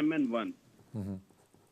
MN1?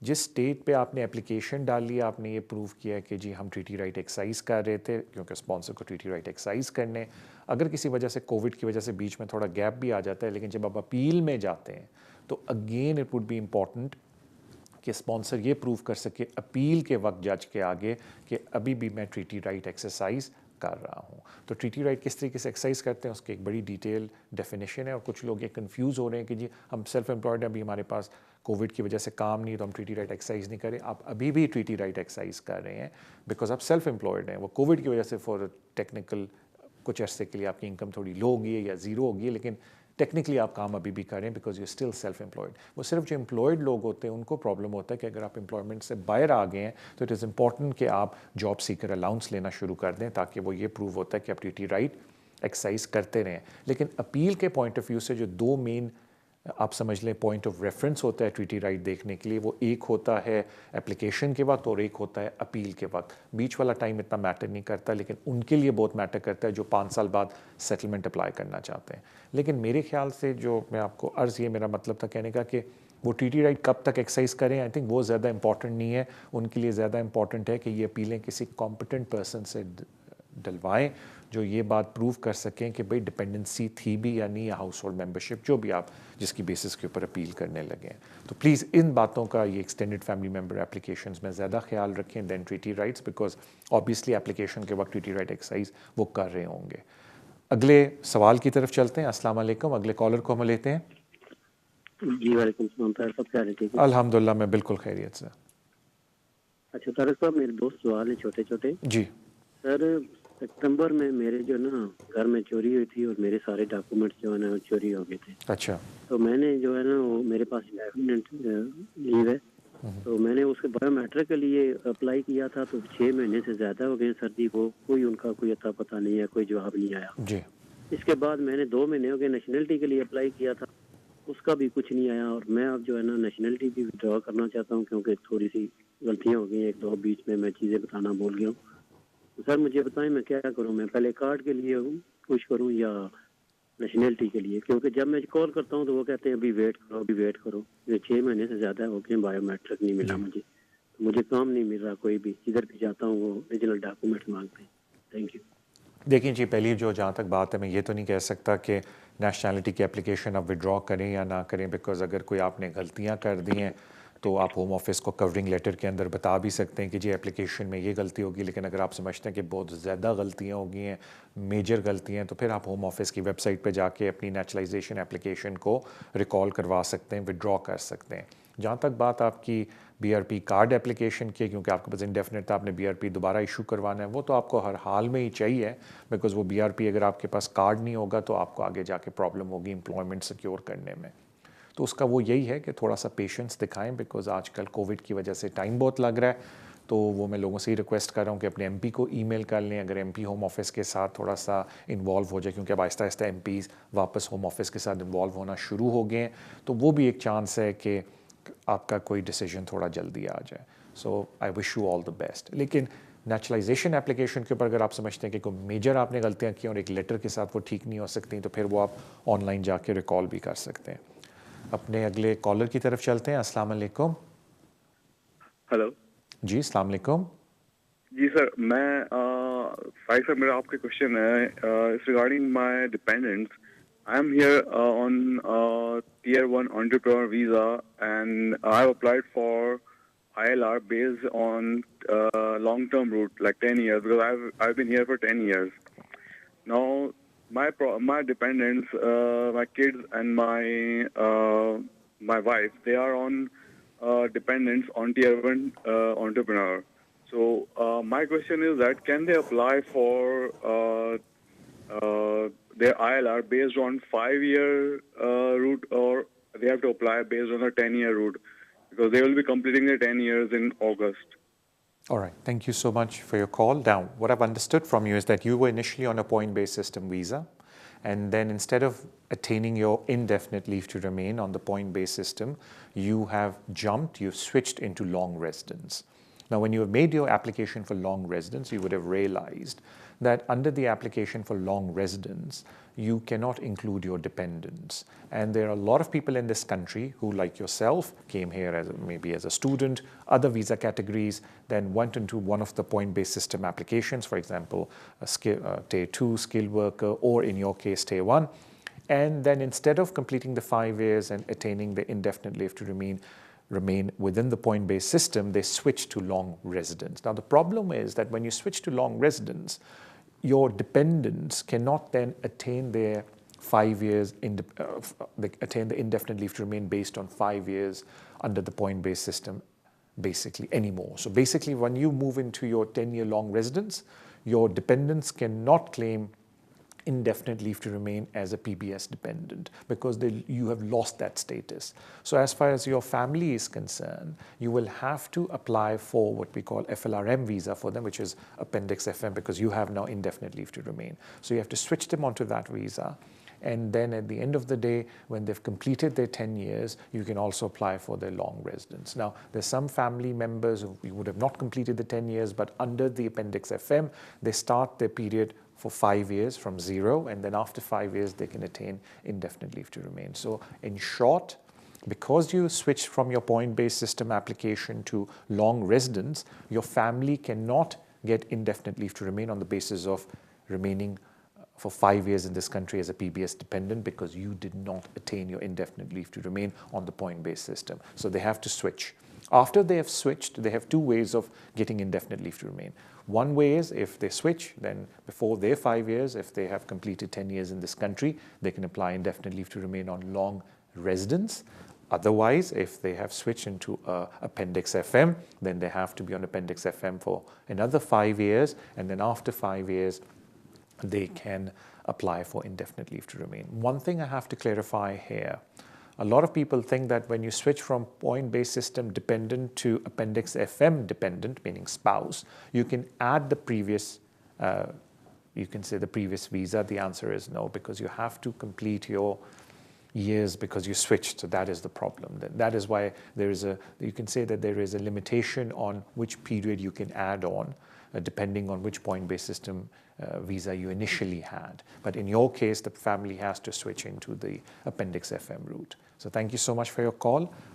جس state پہ آپ نے اپلیکیشن ڈال لیا آپ نے یہ پروو کیا کہ جی ہم ٹریٹی رائٹ ایکسرسائز کر رہے تھے کیونکہ اسپانسر کو ٹریٹی رائٹ ایکسرسائز کرنے اگر کسی وجہ سے کووڈ کی وجہ سے بیچ میں تھوڑا گیپ بھی آ جاتا ہے لیکن جب آپ اپیل میں جاتے ہیں تو again it would be important کہ اسپانسر یہ پروو کر سکے اپیل کے وقت جج کے آگے کہ ابھی بھی میں ٹریٹی رائٹ ایکسرسائز کر رہا ہوں. تو ٹریٹی رائٹ کس طریقے سے ایکسرسائز کرتے ہیں اس کی ایک بڑی ڈیٹیل ڈیفینیشن ہے اور کچھ لوگ یہ کنفیوز ہو رہے ہیں کہ جی ہم سیلف امپلائڈ ہیں ابھی ہمارے پاس کووڈ کی وجہ سے کام نہیں تو ہم ٹریٹی رائٹ ایکسرسائز نہیں کریں. آپ ابھی بھی ٹریٹی رائٹ ایکسرسائز کر رہے ہیں بیکاز آپ سیلف امپلائڈ ہیں. وہ کووڈ کی وجہ سے فور ٹیکنیکل کچھ عرصے کے لیے آپ کی انکم تھوڑی لو ہوگی ہے یا زیرو ہوگی ہے لیکن ٹیکنیکلی آپ کام ابھی بھی کریں because you still self employed. وہ صرف جو امپلائڈ لوگ ہوتے ہیں ان کو پرابلم ہوتا ہے کہ اگر آپ امپلائمنٹ سے باہر آ گئے ہیں تو اٹ از امپورٹنٹ کہ آپ جاب سیکر الاؤنس لینا شروع کر دیں تاکہ وہ یہ پروو ہوتا ہے کہ آپ ٹی ٹی رائٹ ایکسرسائز کرتے رہیں. لیکن اپیل کے پوائنٹ آف ویو سے جو دو مین آپ سمجھ لیں پوائنٹ آف ریفرنس ہوتا ہے ٹریٹی رائٹ دیکھنے کے لیے وہ ایک ہوتا ہے اپلیکیشن کے وقت اور ایک ہوتا ہے اپیل کے وقت. بیچ والا ٹائم اتنا میٹر نہیں کرتا لیکن ان کے لیے بہت میٹر کرتا ہے جو 5 سال بعد سیٹلمنٹ اپلائی کرنا چاہتے ہیں. لیکن میرے خیال سے جو میں آپ کو عرض یہ میرا مطلب تھا کہنے کا کہ وہ ٹی ٹی رائٹ کب تک ایکسرسائز کریں آئی تھنک وہ زیادہ امپورٹنٹ نہیں ہے. ان کے لیے زیادہ امپورٹنٹ ہے کہ یہ اپیلیں کسی کمپٹنٹ پرسن سے ڈلوائیں جو یہ بات پروو کر سکیں کہ بھئی ڈپینڈنسی تھی بھی یا نہیں یا ہاؤس ہولڈ ممبرشپ جو بھی آپ جس کی بیسس کے اوپر اپیل کرنے لگے ہیں. تو پلیز ان باتوں کا یہ ایکسٹینڈڈ فیملی ممبر اپلیکیشنز میں زیادہ خیال رکھیں then treaty rights because obviously application کے وقت ٹریٹی رائٹ ایکسرسائز وہ کر رہے ہوں گے. اگلے سوال کی طرف چلتے ہیں. السلام علیکم. اگلے کالر کو ہم لیتے ہیں. جی وعلیکم السلام طارق صاحب کیا حال ہے ٹھیک ہے الحمدللہ میں بالکل خیریت سے. اچھا طارق صاحب میرے دو سوال ہیں چھوٹے چھوٹے. جی سر ستمبر میں میرے جو نا گھر میں چوری ہوئی تھی اور میرے سارے ڈاکومنٹس جو ہے نا چوری ہو گئے تھے. اچھا تو میں نے جو ہے نا وہ میرے پاس انڈیفینٹ لیو ہے تو میں نے اس کے بایو میٹرک کے لیے اپلائی کیا تھا تو 6 مہینے سے زیادہ ہو گئے سر جی وہ کوئی ان کا کوئی اتا پتہ نہیں ہے کوئی جواب نہیں آیا. جی اس کے بعد میں نے 2 مہینے ہو گئے نیشنلٹی کے لیے اپلائی کیا تھا اس کا بھی کچھ نہیں آیا اور میں اب جو ہے نا نیشنلٹی بھی ودرا کرنا چاہتا ہوں کیونکہ تھوڑی سی غلطیاں ہو گئی ہیں 1-2 بیچ میں چیزیں بتانا بھول گیا ہوں. سر مجھے بتائیں میں کیا کروں میں پہلے کارڈ کے لیے کچھ کروں یا نیشنلٹی کے لیے کیونکہ جب میں کال کرتا ہوں تو وہ کہتے ہیں ابھی ویٹ کرو یہ 6 مہینے سے زیادہ ہو گئے بایو میٹرک نہیں ملا مجھے کام نہیں مل رہا کوئی بھی جدھر بھی جاتا ہوں وہ اوریجنل ڈاکومنٹ مانگتے ہیں. Thank you. دیکھیں جی پہلی جو جہاں تک بات ہے میں یہ تو نہیں کہہ سکتا کہ نیشنلٹی کی اپلیکیشن آپ وڈرا کریں یا نہ کریں بیکاز اگر کوئی آپ نے غلطیاں کر دی ہیں تو آپ ہوم آفس کو کورنگ لیٹر کے اندر بتا بھی سکتے ہیں کہ جی اپلیکیشن میں یہ غلطی ہوگی. لیکن اگر آپ سمجھتے ہیں کہ بہت زیادہ غلطیاں ہو گئی ہیں میجر غلطیاں تو پھر آپ ہوم آفس کی ویب سائٹ پہ جا کے اپنی نیچرلائزیشن اپلیکیشن کو ریکال کروا سکتے ہیں وڈرا کر سکتے ہیں. جہاں تک بات آپ کی B R P card application کی کیونکہ آپ کے پاس انڈیفینٹ تھا آپ نے بی آر پی دوبارہ ایشو کروانا ہے وہ تو آپ کو ہر حال میں ہی چاہیے بیکاز وہ بی آر پی اگر آپ کے پاس کارڈ نہیں ہوگا تو آپ کو آگے جا کے پرابلم ہوگی امپلائمنٹ سیکیور کرنے میں. تو اس کا وہ یہی ہے کہ تھوڑا سا پیشنس دکھائیں بیکاز آج کل کووڈ کی وجہ سے ٹائم بہت لگ رہا ہے. تو وہ میں لوگوں سے ہی ریکویسٹ کر رہا ہوں کہ اپنے ایم پی کو ای میل کر لیں اگر ایم پی ہوم آفس کے ساتھ تھوڑا سا انوالو ہو جائے کیونکہ اب آہستہ آہستہ ایم پیز واپس ہوم آفس کے ساتھ انوالو ہونا شروع ہو گئے ہیں تو وہ بھی ایک چانس ہے کہ آپ کا کوئی ڈیسیجن تھوڑا جلدی آ جائے. So I wish you all the best. لیکن نیچرلائزیشن اپلیکیشن کے اوپر اگر آپ سمجھتے ہیں کہ کوئی میجر آپ نے غلطیاں کی اور ایک لیٹر کے ساتھ وہ ٹھیک نہیں ہو سکتی تو پھر وہ آپ آن لائن جا کے ریکال بھی کر سکتے ہیں. اپنے اگلے کالر کی طرف چلتے ہیں. السلام علیکم. ہلو جی السلام علیکم. جی سر میں فائق سر میرا آپ کا کوشچن ہے it's regarding my dependants. I am here on Tier 1 entrepreneur visa and I have applied for ILR based on long-term route like 10 years because I've been here for 10 years. Now my dependents, my kids and my wife, they are on dependents on Tier 1 entrepreneur. So my question is that can they apply for their ILR based on 5-year route or they have to apply based on a 10-year route because they will be completing their 10 years in August. All right. Thank you so much for your call. Now, what I've understood from you is that you were initially on a point-based system visa, and then instead of attaining your indefinite leave to remain on the point-based system, you have jumped, you've switched into long residence. Now, when you have made your application for long residence, you would have realized that under the application for long residence, you cannot include your dependents. And there are a lot of people in this country who, like yourself, came here maybe as a student, other visa categories, then went into one of the point-based system applications, for example, Tier 2 skilled worker, or in your case, Tier 1. And then instead of completing the 5 years and attaining the indefinite leave to remain within the point-based system, they switch to long residence. Now, the problem is that when you switch to long residence, your dependents cannot then attain their 5 years, attain the indefinite leave to remain based on 5 years under the point-based system basically anymore. So basically, when you move into your 10-year long residence, your dependents cannot claim indefinite leave to remain as a PBS dependent because you have lost that status. So as far as your family is concerned, you will have to apply for what we call FLRM visa for them, which is Appendix FM, because you have now indefinite leave to remain. So you have to switch them onto that visa. And then at the end of the day, when they've completed their 10 years, you can also apply for their long residence. Now, there's some family members who would have not completed the 10 years, but under the Appendix FM, they start their period for 5 years from 0, and then after 5 years, they can attain indefinite leave to remain. So in short, because you switch from your point-based system application to long residence, your family cannot get indefinite leave to remain on the basis of remaining for 5 years in this country as a PBS dependent because you did not attain your indefinite leave to remain on the point-based system. So they have to switch. After they have switched, they have 2 ways of getting indefinite leave to remain. One way is if they switch, then before their 5 years, if they have completed 10 years in this country, they can apply indefinite leave to remain on long residence. Otherwise, if they have switched into Appendix FM, then they have to be on Appendix FM for another 5 years, and then after 5 years, they can apply for indefinite leave to remain. One thing I have to clarify here, a lot of people think that when you switch from point-based system dependent to Appendix FM dependent, meaning spouse, you can add the previous, you can say the previous visa. The answer is no, because you have to complete your years because you switched. So that is the problem. That is why there is you can say that there is a limitation on which period you can add on, depending on which point-based system visa you initially had. But in your case, the family has to switch into the Appendix FM route. So thank you so much for your call.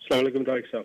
Assalamu alaikum, Tariq sir.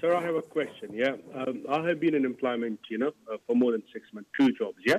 Sir, I have a question. Yeah, I have been in employment, for more than 6 months, 2 jobs. Yeah.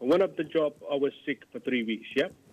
For one of the job, I was sick for 3 weeks. Yeah.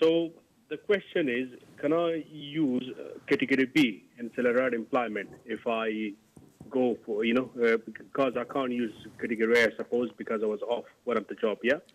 So the question is, can I use category B in salaried employment if I go for, because I can't use category A, I suppose, because I was off one of the job, yeah?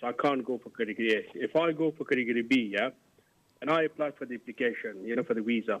So I can't go for category A. If I go for category B, yeah, and I apply for the application, for the visa,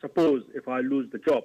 suppose if I lose the job,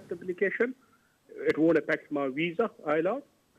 of the application? It won't affect my visa, ILR?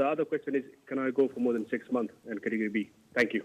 The other question is, can I go for more than 6 months in category B? Thank you.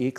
1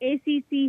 ACC.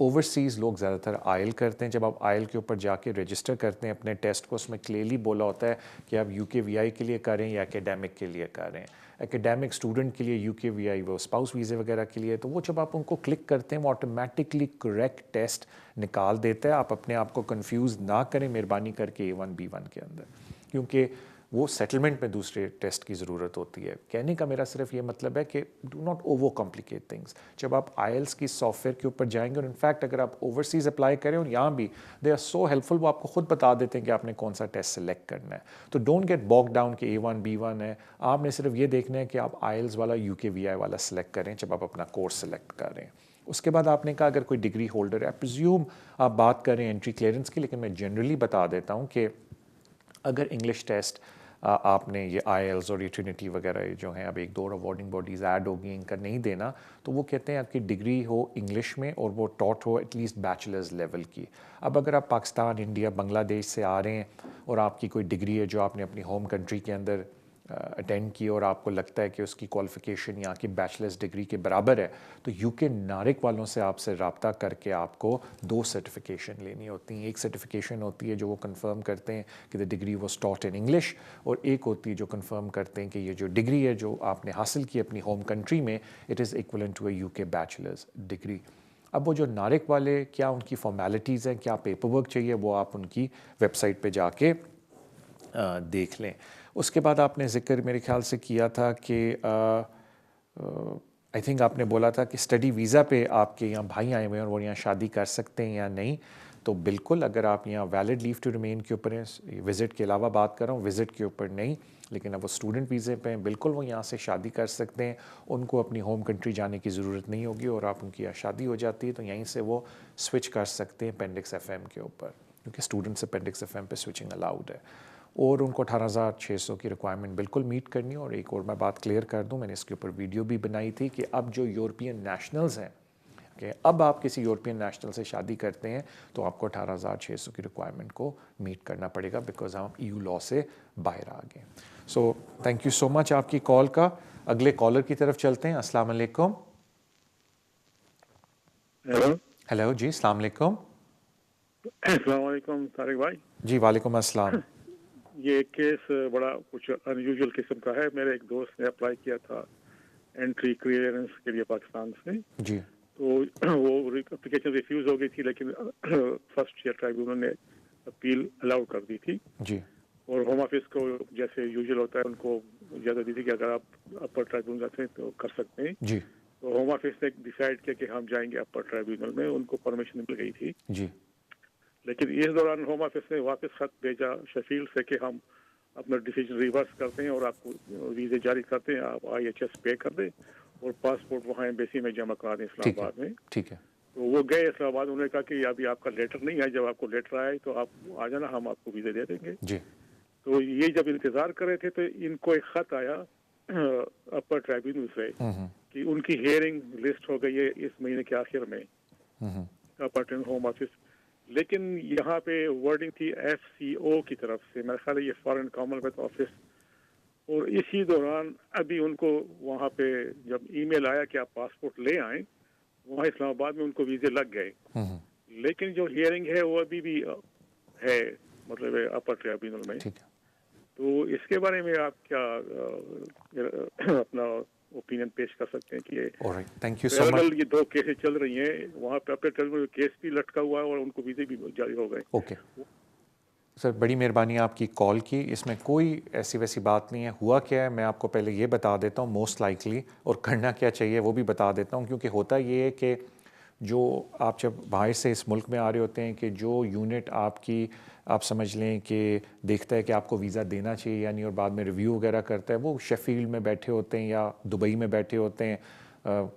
Overseas لوگ زیادہ تر oil کرتے ہیں. جب آپ oil کے اوپر جا کے رجسٹر کرتے ہیں اپنے ٹیسٹ کو, اس میں کلیئرلی بولا ہوتا ہے کہ آپ یو کے وی آئی کے لیے کریں یا اکیڈیمک کے لیے کریں. اکیڈیمک اسٹوڈنٹ کے لیے یو کے وی آئی وہ اسپاؤس ویزے وغیرہ کے لیے, تو وہ جب آپ ان کو کلک کرتے ہیں وہ آٹومیٹکلی کریکٹ ٹیسٹ نکال دیتا ہے. آپ اپنے آپ کو کنفیوز نہ کریں مہربانی کر کے A1 B1 کے اندر, کیونکہ وہ سیٹلمنٹ میں دوسرے ٹیسٹ کی ضرورت ہوتی ہے. کہنے کا میرا صرف یہ مطلب ہے کہ do not over complicate things. جب آپ آئلس کی سافٹ ویئر کے اوپر جائیں گے, اور انفیکٹ اگر آپ اوورسیز اپلائی کریں, اور یہاں بھی دے آر سو ہیلپ فل, وہ آپ کو خود بتا دیتے ہیں کہ آپ نے کون سا ٹیسٹ سلیکٹ کرنا ہے. تو ڈونٹ گیٹ باک ڈاؤن کہ A1 B1 ہے. آپ نے صرف یہ دیکھنا ہے کہ آپ آئلس والا یو کے وی آئی والا سلیکٹ کریں جب آپ اپنا کورس سلیکٹ کر رہے ہیں. اس کے بعد آپ نے کہا اگر کوئی ڈگری ہولڈر ہے, پریزیوم آپ بات کریں انٹری کلیئرنس کی, لیکن میں جنرلی بتا دیتا ہوں کہ اگر انگلش ٹیسٹ آپ نے یہ آئی ایلز اور ٹرینٹی وغیرہ جو ہیں, اب ایک دو اوارڈنگ باڈیز ایڈ ہوگی, ان کا نہیں دینا, تو وہ کہتے ہیں آپ کی ڈگری ہو انگلش میں اور وہ ٹاٹ ہو ایٹ لیسٹ بیچلرز لیول کی. اب اگر آپ پاکستان, انڈیا, بنگلہ دیش سے آ رہے ہیں اور آپ کی کوئی ڈگری ہے جو آپ نے اپنی ہوم کنٹری کے اندر اٹینڈ کی, اور آپ کو لگتا ہے کہ اس کی کوالیفیکیشن یہاں کی بیچلرز ڈگری کے برابر ہے, تو یو کے نارک والوں سے آپ سے رابطہ کر کے آپ کو 2 سرٹیفکیشن لینی ہوتی ہیں. ایک سرٹیفکیشن ہوتی ہے جو وہ کنفرم کرتے ہیں کہ the degree was taught in English, اور ایک ہوتی ہے جو کنفرم کرتے ہیں کہ یہ جو ڈگری ہے جو آپ نے حاصل کی اپنی ہوم کنٹری میں, it is equivalent to a U K bachelor's degree. اب وہ جو نارک والے, کیا ان کی فارمیلٹیز ہیں, کیا پیپر ورک چاہیے, وہ آپ ان کی ویب سائٹ پہ جا کے دیکھ لیں. اس کے بعد آپ نے ذکر میرے خیال سے کیا تھا کہ آئی تھنک آپ نے بولا تھا کہ اسٹڈی ویزا پہ آپ کے یہاں بھائی آئے ہوئے ہیں اور وہ یہاں شادی کر سکتے ہیں یا نہیں. تو بالکل, اگر آپ یہاں ویلڈ لیو ٹو ریمین کے اوپر ہیں, وزٹ کے علاوہ بات کر رہا ہوں, وزٹ کے اوپر نہیں, لیکن اب وہ اسٹوڈنٹ ویزے پہ ہیں, بالکل وہ یہاں سے شادی کر سکتے ہیں. ان کو اپنی ہوم کنٹری جانے کی ضرورت نہیں ہوگی, اور آپ ان کی شادی ہو جاتی ہے تو یہیں سے وہ سوئچ کر سکتے ہیں اپینڈکس ایف ایم کے اوپر, کیونکہ اسٹوڈنٹ سے اپینڈکس ایف ایم پہ سوئچنگ الاؤڈ ہے. اور ان کو 18,600 کی ریکوائرمنٹ بالکل میٹ کرنی ہے. اور ایک اور میں بات کلیئر کر دوں, میں نے اس کے اوپر ویڈیو بھی بنائی تھی کہ اب جو یورپین نیشنلز ہیں, کہ اب آپ کسی یورپین نیشنل سے شادی کرتے ہیں تو آپ کو 18,600 کی ریکوائرمنٹ کو میٹ کرنا پڑے گا, بیکاز ہم EU لاء سے باہر آ گئے. So thank you so much آپ کی کال کا. اگلے کالر کی طرف چلتے ہیں. السلام علیکم. ہیلو جی, السلام علیکم. السلام علیکم طارق بھائی. جی وعلیکم السلام. یہ کیس بڑا کچھ ان یوزول قسم کا ہے. میرے ایک دوست نے اپلائی کیا تھا انٹری کلیئرنس کے لیے پاکستان سے, جی, تو وہ اپلیکیشن ریفیوز ہو گئی تھی, لیکن فرسٹ ایئر ٹرائبیونل نے اپیل الاؤ کر دی تھی. جی, اور ہوم آفس کو جیسے یوزول ہوتا ہے ان کو اجازت دی تھی کہ اگر آپ اپر ٹرائبیونل جاتے ہیں تو کر سکتے ہیں. جی, تو ہوم آفس نے ڈیسائیڈ کیا کہ ہم جائیں گے اپر ٹرائبیونل میں. ان کو پرمیشن مل گئی تھی, جی, لیکن اس دوران ہوم آفس نے واپس خط بھیجا شفیلڈ سے کہ ہم اپنا ڈیسیجن ریورس کرتے ہیں اور آپ کو ویزے جاری کرتے ہیں, آپ IHS پے کر دیں اور پاسپورٹ وہاں ایمبیسی میں جمع کرا دیں اسلام آباد میں. ٹھیک ہے. تو وہ گئے اسلام آباد, انہوں نے کہا کہ ابھی آپ کا لیٹر نہیں ہے, جب آپ کو لیٹر آئے تو آپ آ جانا, ہم آپ کو ویزے دے دیں گے. جی. تو یہ جب انتظار کر رہے تھے تو ان کو ایک خط آیا اپر ٹرائبیونل سے کہ ان کی ہیئرنگ لسٹ ہو گئی ہے اس مہینے کے آخر میں اپر ٹرائبیونل ہوم آفس. لیکن یہاں پہ ورڈنگ تھی FCO کی طرف سے, میرا خیال ہے یہ فارن کامن ویلتھ آفس. اور اسی دوران ابھی ان کو وہاں پہ جب ای میل آیا کہ آپ پاسپورٹ لے آئیں, وہاں اسلام آباد میں ان کو ویزے لگ گئے. لیکن جو ہیئرنگ ہے وہ ابھی بھی ہے, مطلب اپر ٹرائبیونل میں. تو اس کے بارے میں آپ کیا اپنا اوپینین پیش کر سکتے ہیں کہ یہ 2 کیسز چل رہی ہیں وہاں پہ, اپنے ٹرمینل کیس بھی لٹکا ہوا ہے اور ان کو ویزے بھی جاری ہو گئے. اوکے سر, بڑی مہربانی آپ کی کال کی. اس میں کوئی ایسی ویسی بات نہیں ہے. ہوا کیا ہے میں آپ کو پہلے یہ بتا دیتا ہوں موسٹ لائکلی, اور کرنا کیا چاہیے وہ بھی بتا دیتا ہوں. کیونکہ ہوتا یہ ہے کہ جو آپ جب باہر سے اس ملک میں آ رہے ہوتے ہیں کہ جو یونٹ آپ کی آپ سمجھ لیں کہ دیکھتا ہے کہ آپ کو ویزا دینا چاہیے یا نہیں, اور بعد میں ریویو وغیرہ کرتا ہے, وہ شیفیلڈ میں بیٹھے ہوتے ہیں یا دبئی میں بیٹھے ہوتے ہیں.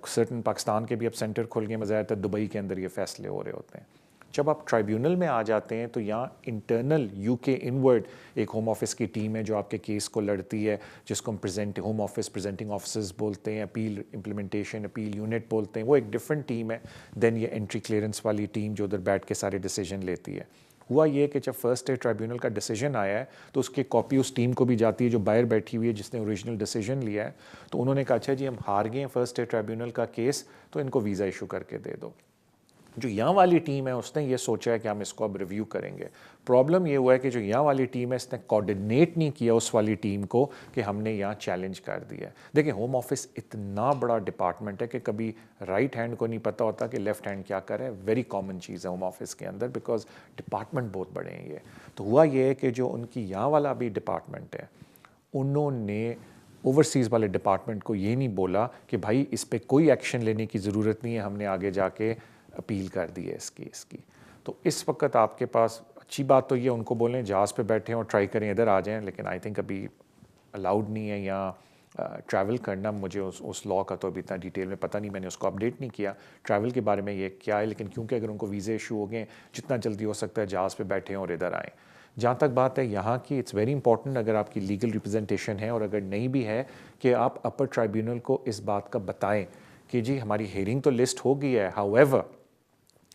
سرٹن پاکستان کے بھی اب سینٹر کھل گئے, زیادہ تر دبئی کے اندر یہ فیصلے ہو رہے ہوتے ہیں. جب آپ ٹرائبیونل میں آ جاتے ہیں تو یہاں انٹرنل UK انورڈ ایک ہوم آفس کی ٹیم ہے جو آپ کے کیس کو لڑتی ہے, جس کو ہم ہوم آفس پریزنٹنگ آفیسز بولتے ہیں, اپیل امپلیمنٹیشن اپیل یونٹ بولتے ہیں. وہ ایک ڈفرینٹ ٹیم ہے دین یہ انٹری کلیئرنس والی ٹیم جو ادھر بیٹھ کے سارے ڈیسیجن لیتی ہے. ہوا یہ کہ جب فرسٹ ایئر ٹرائبیونل کا ڈیسیجن آیا ہے تو اس کی کاپی اس ٹیم کو بھی جاتی ہے جو باہر بیٹھی ہوئی ہے جس نے اوریجنل ڈیسیجن لیا ہے. تو انہوں نے کہا اچھا جی ہم ہار گئے ہیں فرسٹ ایئر ٹرائبیونل کا کیس, تو ان کو ویزا ایشو کر کے دے دو. جو یہاں والی ٹیم ہے اس نے یہ سوچا ہے کہ ہم اس کو اب ریویو کریں گے. پرابلم یہ ہوا ہے کہ جو یہاں والی ٹیم ہے اس نے کوآرڈینیٹ نہیں کیا اس والی ٹیم کو کہ ہم نے یہاں چیلنج کر دیا ہے. دیکھیں ہوم آفس اتنا بڑا ڈپارٹمنٹ ہے کہ کبھی رائٹ ہینڈ کو نہیں پتہ ہوتا کہ لیفٹ ہینڈ کیا کرے. ویری کامن چیز ہے ہوم آفس کے اندر بیکاز ڈپارٹمنٹ بہت بڑے ہیں یہ. تو ہوا یہ ہے کہ جو ان کی یہاں والا بھی ڈپارٹمنٹ ہے انہوں نے اوورسیز والے ڈپارٹمنٹ کو یہ نہیں بولا کہ بھائی اس پہ کوئی ایکشن لینے کی ضرورت نہیں ہے, ہم نے آگے جا کے اپیل کر دی ہے اس کی. تو اس وقت آپ کے پاس اچھی بات تو یہ ان کو بولیں جہاز پہ بیٹھیں اور ٹرائی کریں ادھر آ جائیں, لیکن آئی تھنک ابھی الاؤڈ نہیں ہے یہاں ٹریول کرنا. مجھے اس لاء کا تو ابھی اتنا ڈیٹیل میں پتہ نہیں, میں نے اس کو اپڈیٹ نہیں کیا ٹریول کے بارے میں یہ کیا ہے, لیکن کیونکہ اگر ان کو ویزے ایشو ہو گئے جتنا جلدی ہو سکتا ہے جہاز پہ بیٹھیں اور ادھر آئیں. جہاں تک بات ہے یہاں کی, اٹس ویری امپورٹنٹ اگر آپ کی لیگل ریپرزنٹیشن ہے اور اگر نہیں بھی ہے کہ آپ اپر ٹرائبیونل کو اس بات کا بتائیں کہ جی ہماری ہیئرنگ تو لسٹ ہو گئی ہے, ہاؤ ایور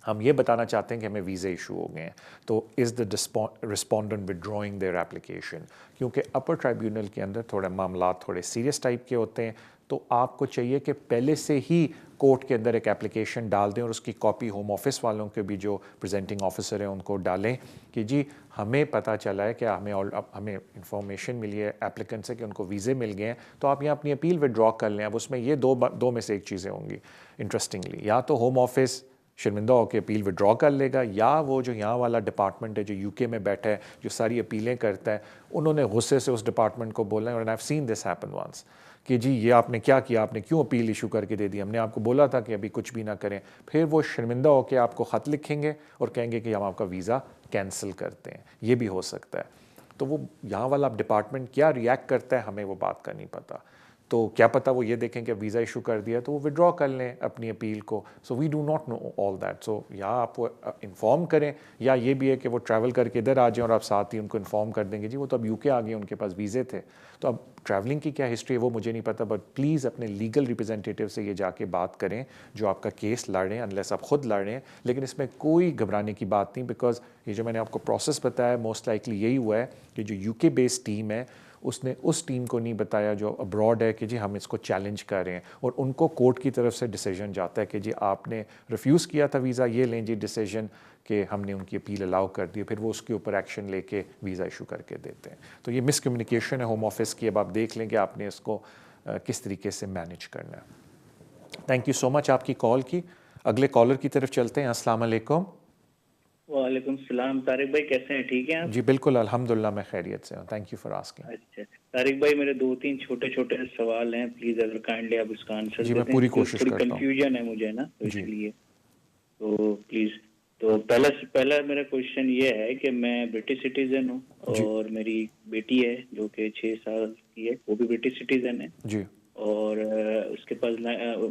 ہم یہ بتانا چاہتے ہیں کہ ہمیں ویزے ایشو ہو گئے ہیں. تو از دا رسپونڈنٹ ودرائنگ دیئر ایپلیکیشن, کیونکہ اپر ٹرائبیونل کے اندر تھوڑے معاملات تھوڑے سیریس ٹائپ کے ہوتے ہیں. تو آپ کو چاہیے کہ پہلے سے ہی کورٹ کے اندر ایک ایپلیکیشن ڈال دیں اور اس کی کاپی ہوم آفس والوں کے بھی جو پریزنٹنگ آفیسر ہیں ان کو ڈالیں کہ جی ہمیں پتہ چلا ہے کہ ہمیں انفارمیشن ملی ہے ایپلیکنٹ سے کہ ان کو ویزے مل گئے ہیں, تو آپ یہاں اپنی اپیل ودرا کر لیں. اب اس میں یہ دو میں سے ایک چیزیں ہوں گی انٹرسٹنگلی, یا تو ہوم آفس شرمندہ ہو کے اپیل ودرا کر لے گا, یا وہ جو یہاں والا ڈپارٹمنٹ ہے جو یو کے میں بیٹھا ہے جو ساری اپیلیں کرتا ہے انہوں نے غصے سے اس ڈپارٹمنٹ کو بولا ہے, اور I have seen this happen once, کہ جی یہ آپ نے کیا کیا, آپ نے کیوں اپیل ایشو کر کے دے دی, ہم نے آپ کو بولا تھا کہ ابھی کچھ بھی نہ کریں. پھر وہ شرمندہ ہو کے آپ کو خط لکھیں گے اور کہیں گے کہ ہم آپ کا ویزا کینسل کرتے ہیں. یہ بھی ہو سکتا ہے. تو وہ یہاں والا ڈپارٹمنٹ کیا ریئیکٹ کرتا ہے ہمیں وہ بات کا نہیں پتہ. تو کیا پتہ وہ یہ دیکھیں کہ ویزا ایشو کر دیا تو وہ ودرا کر لیں اپنی اپیل کو. So we do not know all that. So یا آپ وہ انفارم کریں, یا یہ بھی ہے کہ وہ ٹریول کر کے ادھر آ جائیں اور آپ ساتھ ہی ان کو انفارم کر دیں گے جی وہ تو اب یو کے آ گئے, ان کے پاس ویزے تھے. تو اب ٹریولنگ کی کیا ہسٹری ہے وہ مجھے نہیں پتہ, بٹ پلیز اپنے لیگل ریپرزینٹیٹیو سے یہ جا کے بات کریں جو آپ کا کیس لڑ رہے ہیں, انلیس آپ خود لڑ رہے ہیں. لیکن اس میں کوئی گھبرانے کی بات نہیں, بیکاز یہ جو میں نے آپ کو پروسیس بتایا موسٹ لائکلی یہی ہوا ہے کہ جو یو کے بیسڈ ٹیم ہے اس نے اس ٹیم کو نہیں بتایا جو ابراڈ ہے کہ جی ہم اس کو چیلنج کر رہے ہیں, اور ان کو کورٹ کی طرف سے ڈیسیجن جاتا ہے کہ جی آپ نے ریفیوز کیا تھا ویزا, یہ لیں جی ڈیسیجن کہ ہم نے ان کی اپیل الاؤ کر دی, پھر وہ اس کے اوپر ایکشن لے کے ویزا ایشو کر کے دیتے ہیں. تو یہ مس کمیونیکیشن ہے ہوم آفس کی. اب آپ دیکھ لیں کہ آپ نے اس کو کس طریقے سے مینیج کرنا ہے. تھینک یو سو مچ آپ کی کال کی. اگلے کالر کی طرف چلتے ہیں. السلام علیکم. وعلیکم السلام. طارق بھائی کیسے ہیں, ٹھیک ہیں آپ؟ جی بالکل الحمدللہ میں خیریت سے ہوں. Thank you for asking. اچھا طارق بھائی میرے 2-3 چھوٹے سوال ہیں, پلیز اگر کائنڈلی آپ اس کا آنسر جی میں پوری کوشش کرتا ہوں. تھوڑی کنفیوژن ہے مجھے نا, تو اس لیے تو پلیز. تو پہلا میرا کوشچن یہ ہے کہ میں برٹش سٹیزن ہوں اور میری بیٹی ہے جو کہ 6 سال کی ہے, وہ بھی برٹش سٹیزن ہے جی, اور اس کے پاس